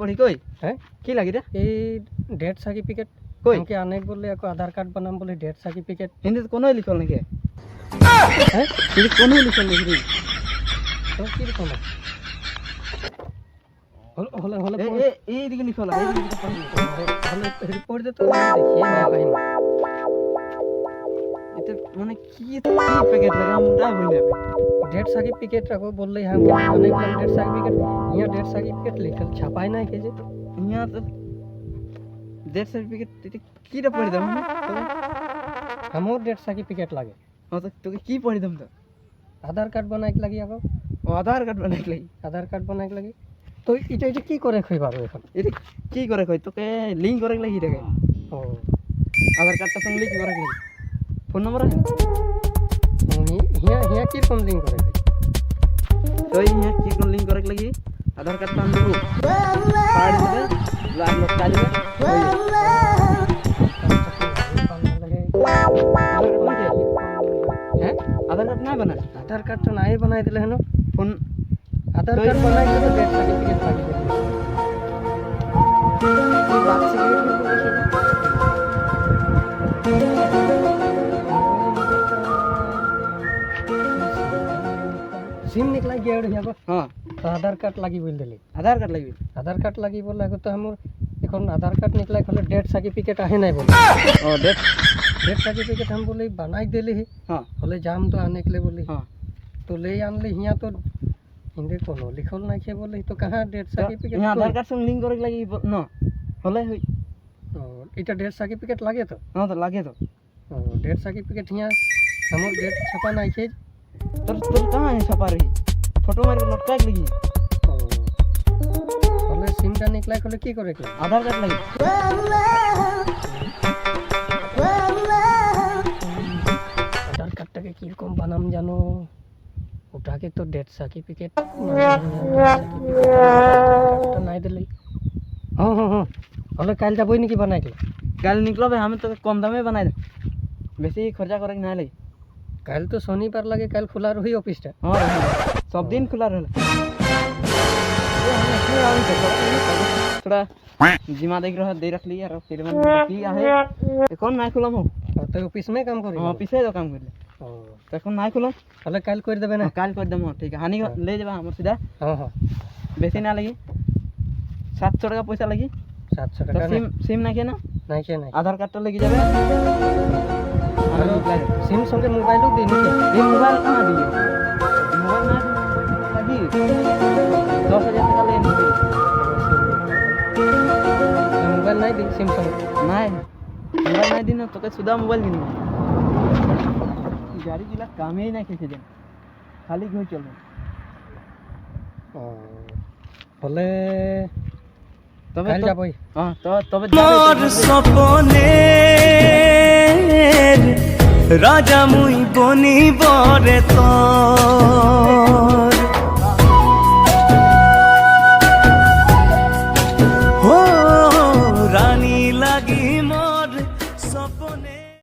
পড়ি কই হ্যাঁ কি লাগি রে এই ডেথ সার্টিফিকেট কই আমাকে অনেক বললে এক আধার কার্ড বানাম বলে ডেথ সার্টিফিকেট হিন্দিতে কোনো লিখল নাকি হ্যাঁ হিন্দি কোনো লিখল নাকি রে তো কি রকম হলে হলে এই দিকে লিখল এই দিকে পড়ি হলে রিপোর্ট দে তো দেখিয়ে না পাই না এটা মানে কি প্যাকেট লাগে আমরা ভুলে যাবে डेथ सर्टिफिकेट रखो बोल रहे हैं हम अनेक बार डेथ सर्टिफिकेट यहाँ डेथ सर्टिफिकेट लिखल छपाई ना के जे यहाँ तो डेथ सर्टिफिकेट এটা কি রে পড়ি দাম हमो डेथ सर्टिफिकेट लागे हाँ तो তোকে কি পড়ি দাম তো आधार कार्ड बनाए के लगी आगो আধার কার্ড বানাই লাগি आधार कार्ड बनाए के लगी तो এটা এটা কি করে কই পারো এখন এটা কি করে কই তোকে লিংক করে লাগি রে ও আধার কার্ডটা সঙ্গে লিংক করে লাগি ফোন নম্বর আছে हिया हिया की रकम लिंक करे तो यहाँ की को लिंक करे लगी आधार कार्ड टान दो कार्ड दे लाग लोग काज में हैं आधार कार्ड ना बना आधार कार्ड तो नहीं बनाए दिले हनो फोन आधार कार्ड बनाए के डेथ सर्टिफिकेट लागे ये बात से सिम निकला गया रे यागो हां तो आधार कार्ड लगी बोल देली आधार कार्ड लगी आधार कार्ड लगी बोला तो हमर এখন आधार कार्ड निकला खले डेथ सर्टिफिकेट आहे नहीं बोले ओ डेथ सर्टिफिकेट हम बोले बनाई देले है हां बोले जाम तो आने के लिए बोले हां तो ले आन ले हिया तो हिंदी कोनो लिखल नहीं के बोले तो कहां डेथ सर्टिफिकेट यहाँ आधार कार्ड संग लिंक करे लगी न होले होई इटा डेथ सर्टिफिकेट लागे तो हां तो लागे तो डेथ सर्टिफिकेट हिया हमर डेथ छपा नहीं के तो कहां है छपा रही फोटो मार के लटका के लगी बोले सिम का निकला खले की करे के आधार कार्ड लगी आधार कार्ड के की रकम बनाम जानो उठा के तो डेथ सर्टिफिकेट तो नहीं दिले हां हां हां बोले काल जाबई नी की बनाई के काल निकलो भाई हमें तो कम दाम में बनाए दे बेसी खर्चा करे ना लगी काल तो शनिवार लगे काल खुला रही ऑफिस टा हां सब दिन खुला रहला थोड़ा जिम्मा देख रहा दे रख लिया और फिर मन की आहे कौन ना खुलम हो तो ऑफिस में काम करी ऑफिस है तो काम कर ले तो कौन ना खुलम हले काल कर देबे ना काल कर दम ठीक है हानि ले जेबा हमर सीधा हां हां बेसी ना लगी 700 টাকা পয়সা লাগি 700 तो টাকা सिम सिम ना के ना नहीं के नहीं आधार कार्ड तो लगी जाबे सिम संगे मोबाइल दे नी ये मोबाइल कहां दिए मोबाइल ना लगी 10,000 টাকা ले नी मोबाइल नहीं दी सिम संगे नहीं मोबाइल नहीं दिन तो सुधा मोबाइल दिन गाड़ी जिला काम ही नहीं खेचे खाली घुई चल बोले तबे काल जाबई हां तो तबे मोर सपने राजा मुई बनी बरे तो